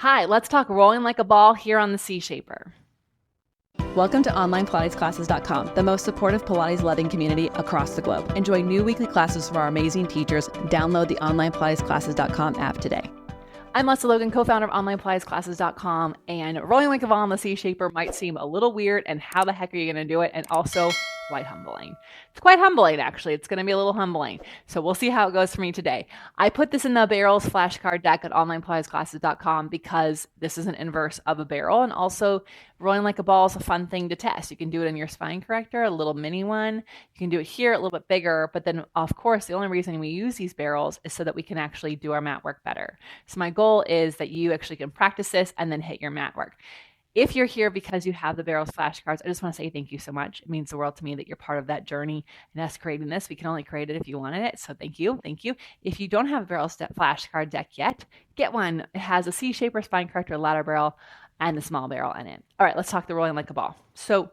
Hi, let's talk rolling like a ball here on the C-Shaper. Welcome to OnlinePilatesClasses.com, the most supportive Pilates-loving community across the globe. Enjoy new weekly classes from our amazing teachers. Download the OnlinePilatesClasses.com app today. I'm Lesley Logan, co-founder of OnlinePilatesClasses.com, and rolling like a ball on the C-Shaper might seem a little weird, and how the heck are you going to do it? And also quite humbling. It's quite humbling, actually. It's going to be a little humbling. So we'll see how it goes for me today. I put this in the barrels flashcard deck at OnlinePilatesClasses.com because this is an inverse of a barrel, and also rolling like a ball is a fun thing to test. You can do it in your spine corrector, a little mini one. You can do it here a little bit bigger, but then of course the only reason we use these barrels is so that we can actually do our mat work better. So my goal is that you actually can practice this and then hit your mat work. If you're here because you have the barrels flashcards, I just want to say thank you so much. It means the world to me that you're part of that journey and us creating this. We can only create it if you wanted it. So thank you. Thank you. If you don't have a barrels flashcard deck yet, get one. It has a C-Shaper spine corrector ladder barrel and the small barrel in it. All right, let's talk the rolling like a ball. So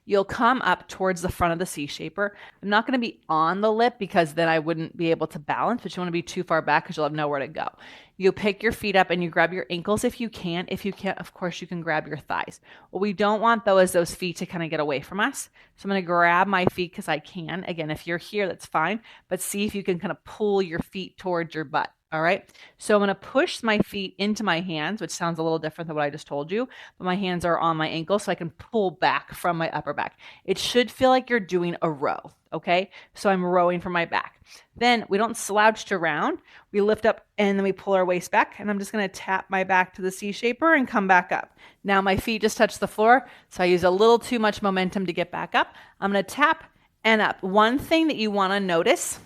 you'll come up towards the front of the C-Shaper. I'm not going to be on the lip because then I wouldn't be able to balance, but you want to be too far back because you'll have nowhere to go. You pick your feet up and you grab your ankles if you can. If you can't, of course, you can grab your thighs. What we don't want, though, is those feet to kind of get away from us. So I'm going to grab my feet because I can. Again, if you're here, that's fine, but see if you can kind of pull your feet towards your butt. All right. So I'm going to push my feet into my hands, which sounds a little different than what I just told you, but my hands are on my ankles so I can pull back from my upper back. It should feel like you're doing a row. Okay. So I'm rowing from my back. Then we don't slouch around. We lift up and then we pull our waist back, and I'm just going to tap my back to the C-Shaper and come back up. Now my feet just touch the floor. So I use a little too much momentum to get back up. I'm going to tap and up. One thing that you want to notice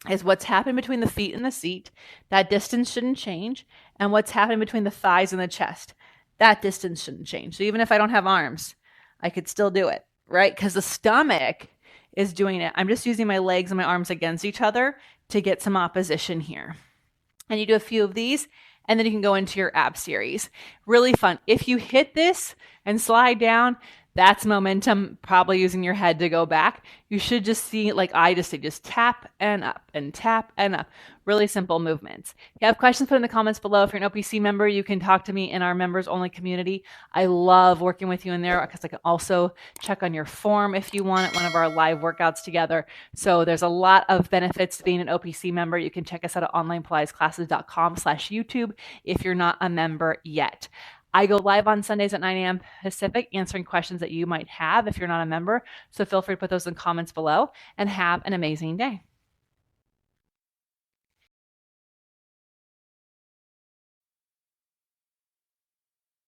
is what's happening between the feet and the seat. That distance shouldn't change. And what's happening between the thighs and the chest. That distance shouldn't change. So even if I don't have arms, I could still do it, right? Because the stomach is doing it. I'm just using my legs and my arms against each other to get some opposition here. And you do a few of these, and then you can go into your ab series. Really fun. If you hit this and slide down, that's momentum, probably using your head to go back. You should just see, like I just did, just tap and up and tap and up. Really simple movements. If you have questions, put in the comments below. If you're an OPC member, you can talk to me in our members only community. I love working with you in there because I can also check on your form if you want one of our live workouts together. So there's a lot of benefits to being an OPC member. You can check us out at onlinepilatesclasses.com/YouTube if you're not a member yet. I go live on Sundays at 9 a.m. Pacific, answering questions that you might have if you're not a member. So feel free to put those in comments below, and have an amazing day.